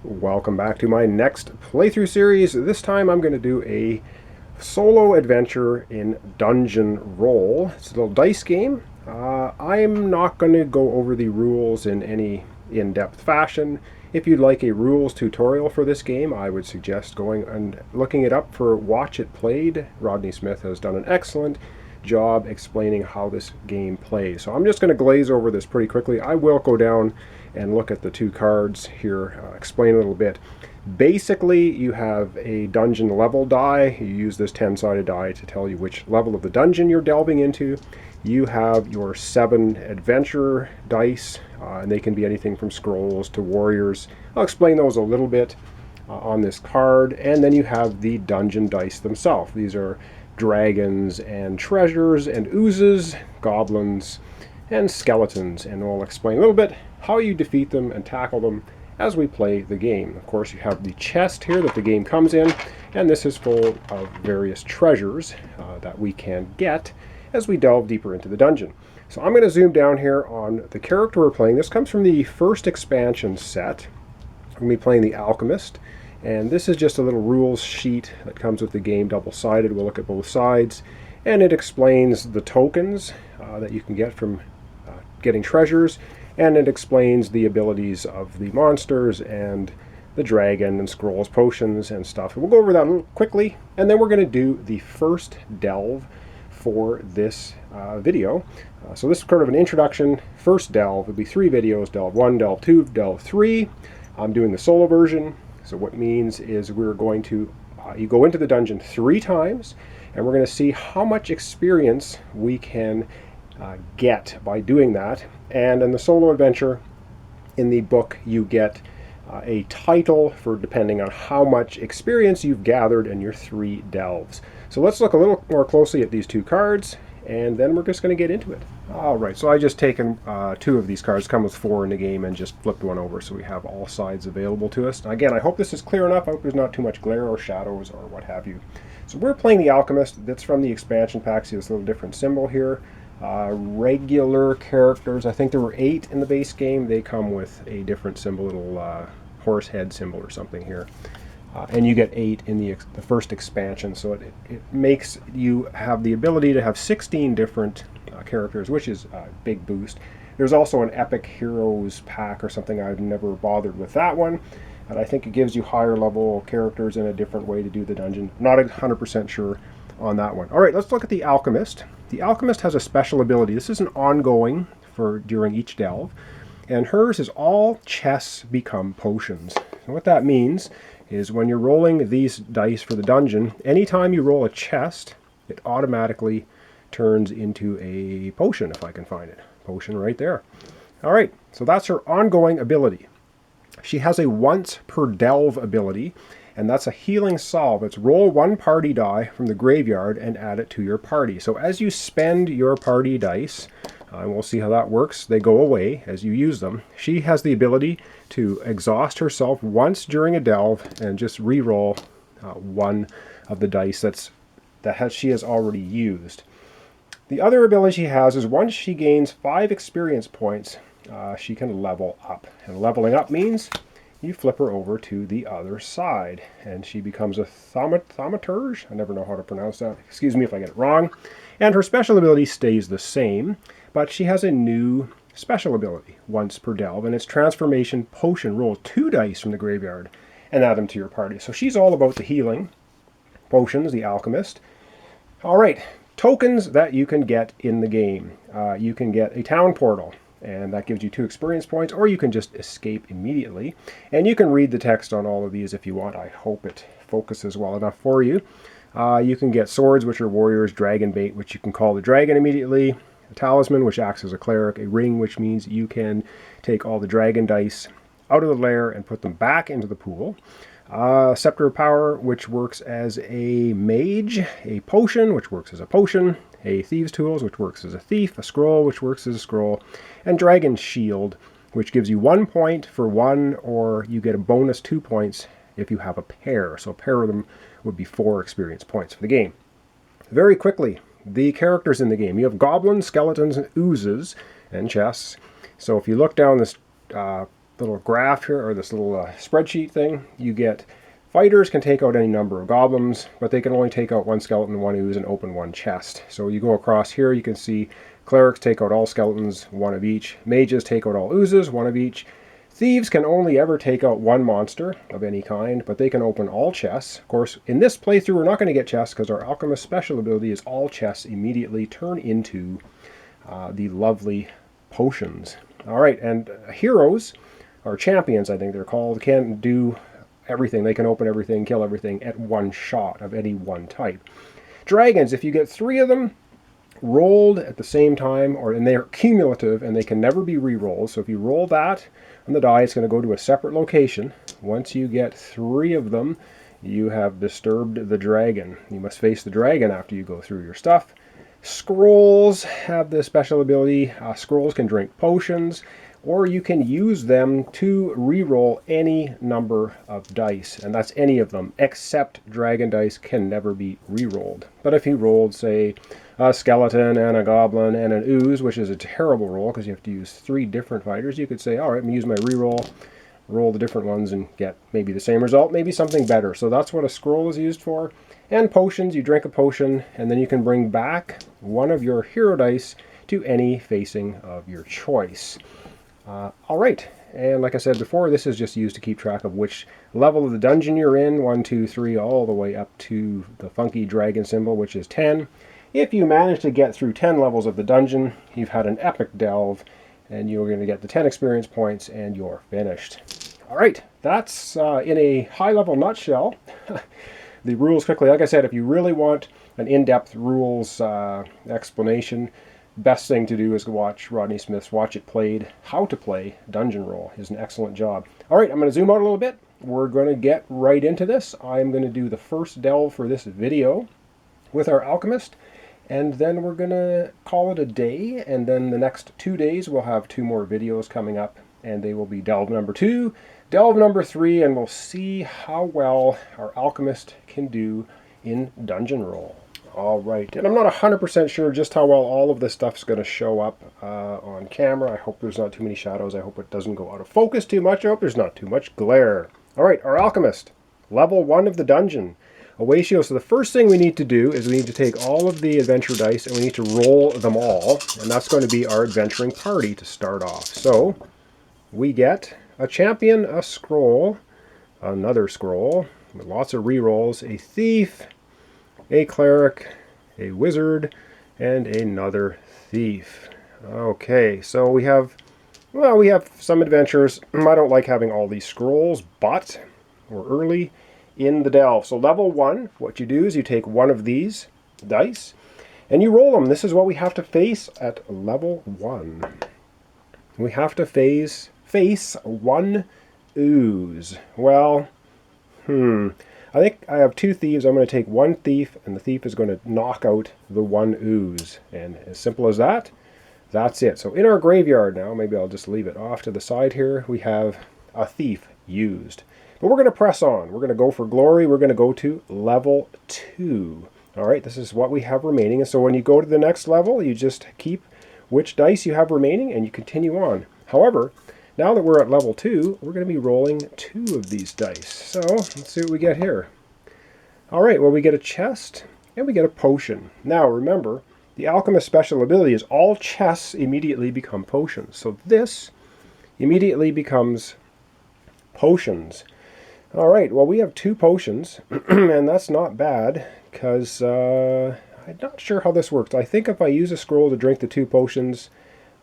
Welcome back to my next playthrough series. This time I'm going to do a solo adventure in Dungeon Roll. It's a little dice game. I'm not going to go over the rules in any in-depth fashion. If you'd like a rules tutorial for this game, I would suggest going and looking it up for Watch It Played. Rodney Smith has done an excellent job explaining how this game plays. So I'm just going to glaze over this pretty quickly. I will go down and look at the two cards here, explain a little bit. Basically, you have a dungeon level die. You use this 10-sided die to tell you which level of the dungeon you're delving into. You have your 7 adventure dice, and they can be anything from scrolls to warriors. I'll explain those a little bit on this card. And then you have the dungeon dice themselves. These are dragons and treasures and oozes, goblins and skeletons, and we'll explain a little bit how you defeat them and tackle them as we play the game. Of course, you have the chest here that the game comes in, and this is full of various treasures that we can get as we delve deeper into the dungeon. So I'm going to zoom down here on the character we're playing. This comes from the first expansion set. I'm going to be playing the Alchemist, and this is just a little rules sheet that comes with the game, double-sided. We'll look at both sides, and it explains the tokens that you can get from getting treasures, and it explains the abilities of the monsters and the dragon and scrolls, potions and stuff. We'll go over that a little quickly, and then we're going to do the first delve for this video. So this is kind of an introduction. First delve, it'll be 3 videos, delve 1, delve 2, delve 3. I'm doing the solo version. So what it means is we're going to, you go into the dungeon 3 times, and we're going to see how much experience we can get by doing that. And in the solo adventure, in the book, you get a title for depending on how much experience you've gathered in your 3 delves. So let's look a little more closely at these 2 cards, and then we're just going to get into it. All right, so I just taken 2 of these cards, come with 4 in the game, and just flipped one over so we have all sides available to us. Now, again, I hope this is clear enough. I hope there's not too much glare or shadows or what have you. So we're playing the Alchemist. That's from the expansion pack. See this little different symbol here. Regular characters, I think there were 8 in the base game. They come with a different symbol, little horse head symbol or something here. And you get 8 in the first expansion, so it makes you have the ability to have 16 different characters, which is a big boost. There's also an Epic Heroes pack or something. I've never bothered with that one, and I think it gives you higher level characters in a different way to do the dungeon. Not 100% sure on that one. All right, let's look at the Alchemist. The Alchemist has a special ability. This is an ongoing for during each delve, and hers is all chests become potions. And what that means is when you're rolling these dice for the dungeon, anytime you roll a chest, it automatically turns into a potion, if I can find it. Potion right there. All right, so that's her ongoing ability. She has a once per delve ability, and that's a healing salve. It's roll 1 party die from the graveyard and add it to your party. So as you spend your party dice, and we'll see how that works, they go away as you use them. She has the ability to exhaust herself once during a delve and just re-roll 1 of the dice she has already used. The other ability she has is once she gains 5 experience points, she can level up. And leveling up means you flip her over to the other side, and she becomes a thaumaturge. I never know how to pronounce that. Excuse me if I get it wrong. And her special ability stays the same, but she has a new special ability once per delve, and it's Transformation Potion. Roll 2 dice from the graveyard and add them to your party. So she's all about the healing potions, the Alchemist. All right, tokens that you can get in the game. You can get a town portal, and that gives you 2 experience points, or you can just escape immediately. And you can read the text on all of these if you want. I hope it focuses well enough for you. You can get swords, which are warriors, dragon bait, which you can call the dragon immediately, a talisman, which acts as a cleric, a ring, which means you can take all the dragon dice out of the lair and put them back into the pool. Scepter of Power, which works as a mage, a potion, which works as a potion, a thieves' tools, which works as a thief, a scroll, which works as a scroll, and Dragon Shield, which gives you 1 point for 1, or you get a bonus 2 points if you have a pair. So a pair of them would be 4 experience points for the game. Very quickly, the characters in the game. You have goblins, skeletons, and oozes, and chests. So if you look down this little graph here, or this little spreadsheet thing, you get fighters can take out any number of goblins, but they can only take out one skeleton, one ooze, and open one chest. So you go across here, you can see clerics take out all skeletons, one of each. Mages take out all oozes, one of each. Thieves can only ever take out one monster of any kind, but they can open all chests. Of course, in this playthrough, we're not going to get chests because our Alchemist special ability is all chests immediately turn into the lovely potions. All right, and heroes, or champions, I think they're called, can do everything. They can open everything, kill everything at one shot of any one type. Dragons, if you get 3 of them rolled at the same time, and they're cumulative and they can never be re-rolled. So if you roll that on the die, it's going to go to a separate location. Once you get 3 of them, you have disturbed the dragon. You must face the dragon after you go through your stuff. Scrolls have the special ability. Scrolls can drink potions, or you can use them to re-roll any number of dice, and that's any of them, except dragon dice can never be re-rolled. But if you rolled, say, a skeleton and a goblin and an ooze, which is a terrible roll because you have to use 3 different fighters, you could say, all right, I'm going to use my re-roll, roll the different ones and get maybe the same result, maybe something better. So that's what a scroll is used for. And potions, you drink a potion, and then you can bring back one of your hero dice to any facing of your choice. All right, and like I said before, this is just used to keep track of which level of the dungeon you're in, 1, 2, 3, all the way up to the funky dragon symbol, which is 10. If you manage to get through 10 levels of the dungeon, you've had an epic delve, and you're going to get the 10 experience points, and you're finished. All right, that's in a high-level nutshell. The rules quickly. Like I said, if you really want an in-depth rules explanation, best thing to do is watch Rodney Smith's Watch It Played, How to Play Dungeon Roll. Is an excellent job. All right, I'm going to zoom out a little bit. We're going to get right into this. I'm going to do the first delve for this video with our Alchemist, and then we're going to call it a day, and then the next 2 days we'll have 2 more videos coming up, and they will be delve number 2, delve number 3, and we'll see how well our Alchemist can do in Dungeon Roll. All right, and I'm not 100% sure just how well all of this stuff's going to show up on camera. I hope there's not too many shadows. I hope it doesn't go out of focus too much. I hope there's not too much glare. All right, our Alchemist, level 1 of the dungeon. Awatio. So the first thing we need to do is we need to take all of the adventure dice and we need to roll them all, and that's going to be our adventuring party to start off. So we get a champion, a scroll, another scroll with lots of re-rolls, a thief, a cleric, a wizard, and another thief. Okay, so we have some adventures. I don't like having all these scrolls, but we're early in the delve. So level 1, what you do is you take one of these dice and you roll them. This is what we have to face at level 1. We have to face one ooze. Well, I think I have 2 thieves. I'm going to take one thief, and the thief is going to knock out the one ooze. And as simple as that, that's it. So in our graveyard now, maybe I'll just leave it off to the side here, we have a thief used. But we're going to press on. We're going to go for glory. We're going to go to level 2. All right, this is what we have remaining. And so when you go to the next level, you just keep which dice you have remaining and you continue on. However, now that we're at level 2, we're going to be rolling 2 of these dice. So let's see what we get here. All right, well, we get a chest and we get a potion. Now remember, the Alchemist special ability is all chests immediately become potions. So this immediately becomes potions. All right, well, we have 2 potions, and that's not bad, because I'm not sure how this works. I think if I use a scroll to drink the 2 potions,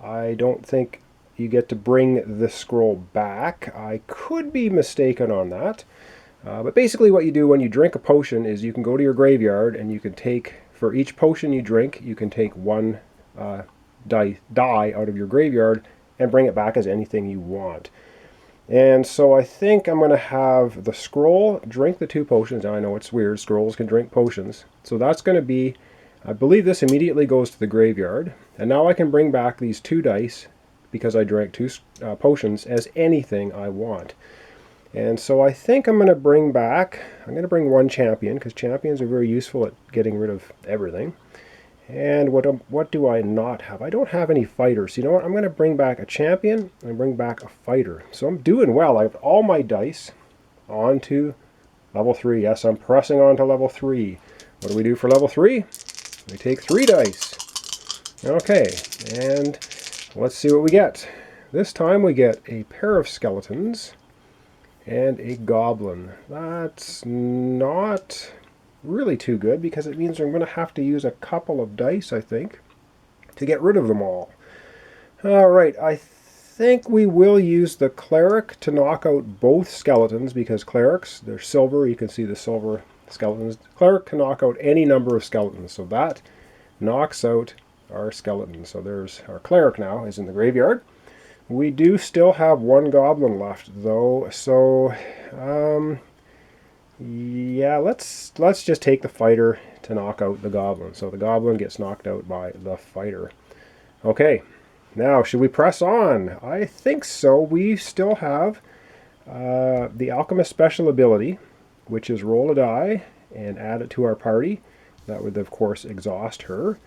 I don't think you get to bring the scroll back. I could be mistaken on that. But basically what you do when you drink a potion is you can go to your graveyard, and you can take, for each potion you drink, you can take one die out of your graveyard and bring it back as anything you want. And so I think I'm going to have the scroll drink the 2 potions. Now I know it's weird, scrolls can drink potions. So that's going to be, I believe this immediately goes to the graveyard. And now I can bring back these 2 dice, because I drank 2 potions, as anything I want. And so I think I'm going to bring back, I'm going to bring one champion, because champions are very useful at getting rid of everything. And what do I not have? I don't have any fighters. You know what? I'm going to bring back a champion and bring back a fighter. So I'm doing well. I have all my dice onto level 3. Yes, I'm pressing on to level 3. What do we do for level 3? We take 3 dice. Okay, and let's see what we get. This time we get a pair of skeletons and a goblin. That's not really too good because it means I'm going to have to use a couple of dice, I think, to get rid of them all. Alright, I think we will use the cleric to knock out both skeletons because clerics, they're silver. You can see the silver skeletons. The cleric can knock out any number of skeletons, so that knocks out our skeleton. So there's our cleric now is in the graveyard. We do still have one goblin left though, so yeah, let's just take the fighter to knock out the goblin. So the goblin gets knocked out by the fighter. Okay, now should we press on? I think so. We still have the Alchemist special ability, which is roll a die and add it to our party. That would of course exhaust her.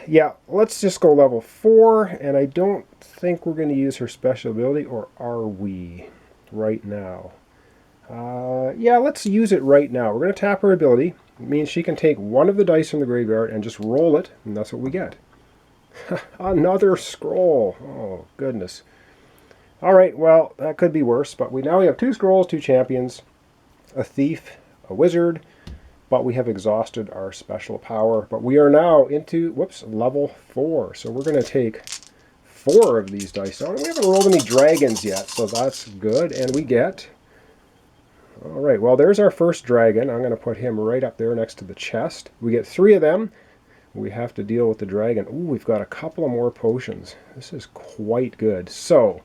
Yeah, let's just go level 4, and I don't think we're going to use her special ability, or are we right now? Yeah, let's use it right now. We're going to tap her ability. It means she can take one of the dice from the graveyard and just roll it, and that's what we get. Another scroll. Oh, goodness. Alright, well, that could be worse, but we have 2 scrolls, 2 champions, a thief, a wizard, but we have exhausted our special power. But we are now into, level 4. So we're going to take 4 of these dice on. We haven't rolled any dragons yet, so that's good. And we get, all right, well, there's our first dragon. I'm going to put him right up there next to the chest. We get 3 of them. We have to deal with the dragon. Ooh, we've got a couple of more potions. This is quite good. So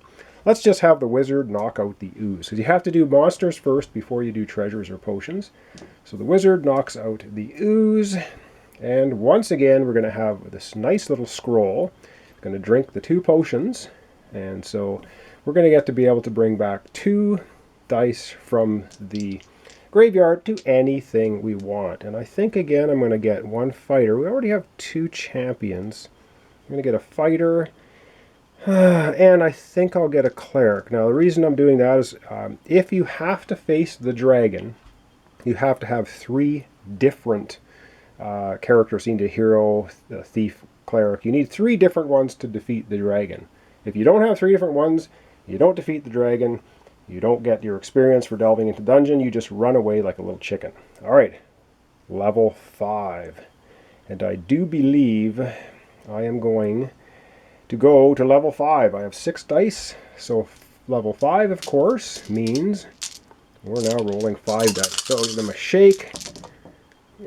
let's just have the wizard knock out the ooze. Because you have to do monsters first before you do treasures or potions. So the wizard knocks out the ooze. And once again, we're going to have this nice little scroll. It's going to drink the 2 potions. And so we're going to get to be able to bring back 2 dice from the graveyard to anything we want. And I think, again, I'm going to get 1 fighter. We already have 2 champions. I'm going to get a fighter. And I think I'll get a cleric. Now, the reason I'm doing that is if you have to face the dragon, you have to have 3 different characters. You need a hero, a thief, cleric. You need 3 different ones to defeat the dragon. If you don't have 3 different ones, you don't defeat the dragon. You don't get your experience for delving into dungeon. You just run away like a little chicken. All right, level 5. And I do believe I am going to go to level 5. I have 6 dice, so level 5, of course, means we're now rolling 5 dice. So give them a shake.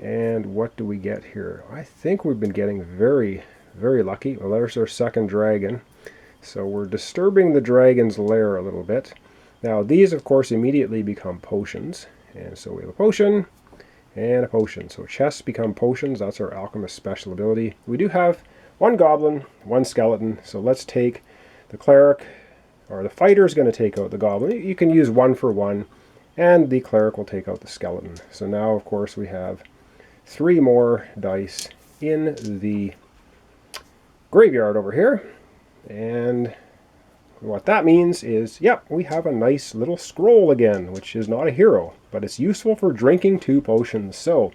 And what do we get here? I think we've been getting very, very lucky. Well, there's our second dragon. So we're disturbing the dragon's lair a little bit. Now, these, of course, immediately become potions. And so we have a potion and a potion. So chests become potions. That's our Alchemist special ability. We do have 1 goblin, 1 skeleton. So let's take the cleric, or the fighter is going to take out the goblin. You can use 1 for 1, and the cleric will take out the skeleton. So now, of course, we have 3 more dice in the graveyard over here. And what that means is, yep, we have a nice little scroll again, which is not a hero, but it's useful for drinking 2 potions. So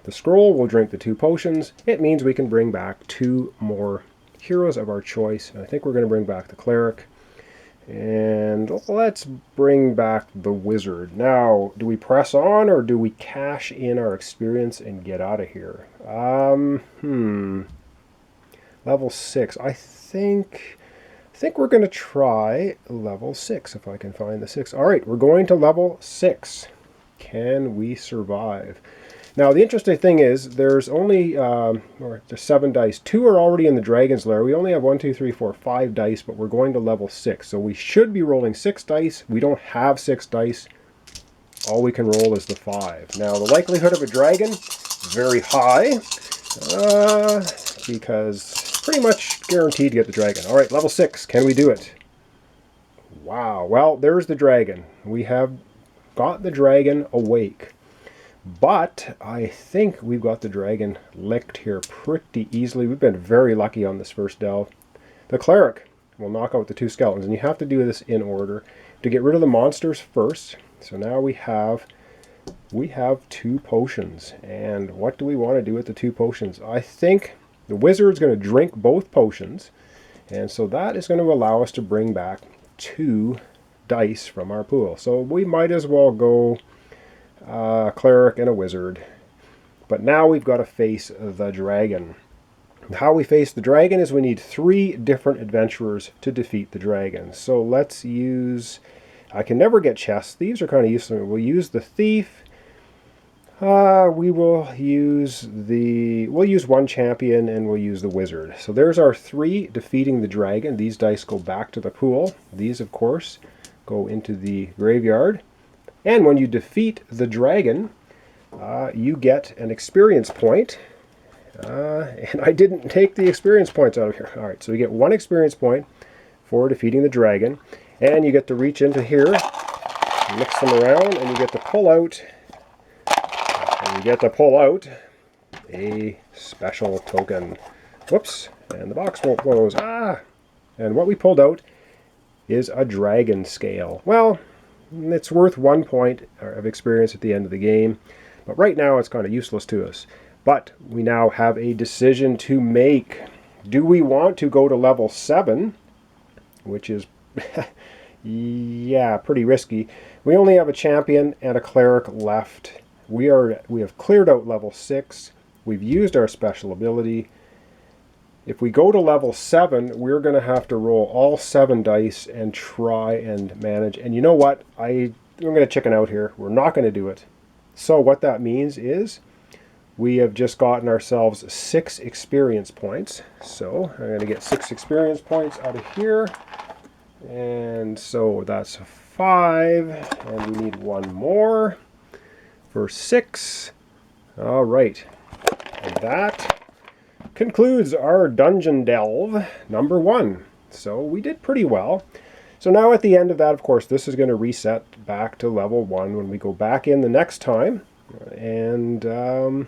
the scroll will drink the 2 potions. It means we can bring back 2 more heroes of our choice. And I think we're going to bring back the cleric. And let's bring back the wizard. Now, do we press on or do we cash in our experience and get out of here? Level 6. I think we're going to try level 6, if I can find the 6. All right, we're going to level 6. Can we survive? Now, the interesting thing is there's only there's 7 dice. 2 are already in the dragon's lair. We only have 1, 2, 3, 4, 5 dice, but we're going to level 6. So we should be rolling 6 dice. We don't have 6 dice. All we can roll is the 5. Now, the likelihood of a dragon, very high, because pretty much guaranteed to get the dragon. All right, level 6. Can we do it? Wow. Well, there's the dragon. We have got the dragon awake. But I think we've got the dragon licked here pretty easily. We've been very lucky on this first delve. The cleric will knock out the 2 skeletons, and you have to do this in order to get rid of the monsters first. So now we have 2 potions, and what do we want to do with the 2 potions? I think the wizard's going to drink both potions, and so that is going to allow us to bring back 2 dice from our pool. So we might as well go cleric and a wizard. But now we've got to face the dragon. How we face the dragon is we need 3 different adventurers to defeat the dragon. So let's use... I can never get chest thieves, are kind of useless. We'll use the thief. We'll use 1 champion, and we'll use the wizard. So there's our 3 defeating the dragon. These dice go back to the pool. These, of course, go into the graveyard. And when you defeat the dragon, you get an experience point. And I didn't take the experience points out of here. Alright, so we get 1 experience point for defeating the dragon. And you get to reach into here, mix them around, and you get to pull out... a special token. Whoops, and the box won't close. And what we pulled out is a dragon scale. Well, it's worth 1 point of experience at the end of the game, but right now it's kind of useless to us. But we now have a decision to make. Do we want to go to level 7, which is yeah, pretty risky. We only have a champion and a cleric left. We have cleared out level 6. We've used our special ability. If we go to level 7, we're going to have to roll all 7 dice and try and manage. And you know what? I'm going to chicken out here. We're not going to do it. So what that means is we have just gotten ourselves 6 experience points. So I'm going to get 6 experience points out of here. And so that's 5. And we need 1 more. For 6. All right. And that concludes our dungeon delve number 1. So we did pretty well. So now at the end of that, of course, this is going to reset back to level 1 when we go back in the next time. And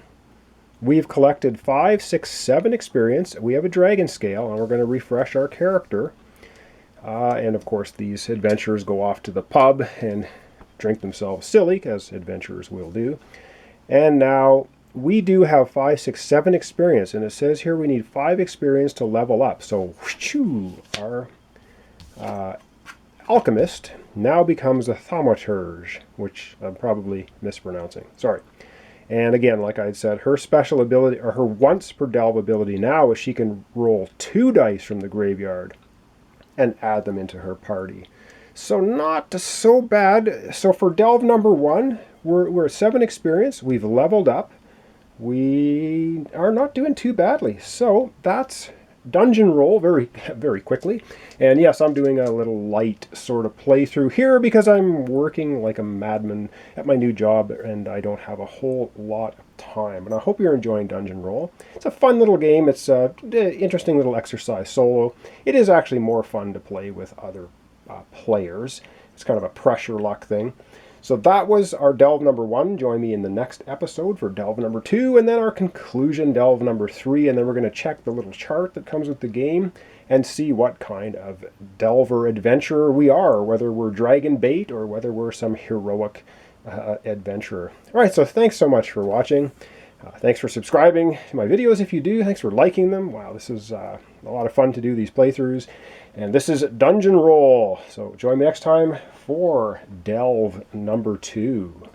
we've collected 5, 6, 7 experience. We have a dragon scale, and we're going to refresh our character. And of course, these adventurers go off to the pub and drink themselves silly, as adventurers will do. And now we do have 5, 6, 7 experience, and it says here we need 5 experience to level up. So our Alchemist now becomes a Thaumaturge, which I'm probably mispronouncing. Sorry. And again, like I had said, her special ability, or her once per delve ability now, is she can roll 2 dice from the graveyard and add them into her party. So not so bad. So for delve number 1, we're at 7 experience. We've leveled up. We are not doing too badly. So that's dungeon roll very, very quickly. And yes, I'm doing a little light sort of playthrough here because I'm working like a madman at my new job and I don't have a whole lot of time. And I hope you're enjoying dungeon roll. It's a fun little game. It's an interesting little exercise solo. It is actually more fun to play with other players. It's kind of a pressure luck thing. So that was our delve number 1. Join me in the next episode for delve number 2, and then our conclusion delve number 3, and then we're going to check the little chart that comes with the game and see what kind of delver adventurer we are, whether we're dragon bait or whether we're some heroic adventurer. Alright, so thanks so much for watching. Thanks for subscribing to my videos if you do. Thanks for liking them. Wow, this is a lot of fun to do these playthroughs. And this is Dungeon Roll. So join me next time for Delve number 2.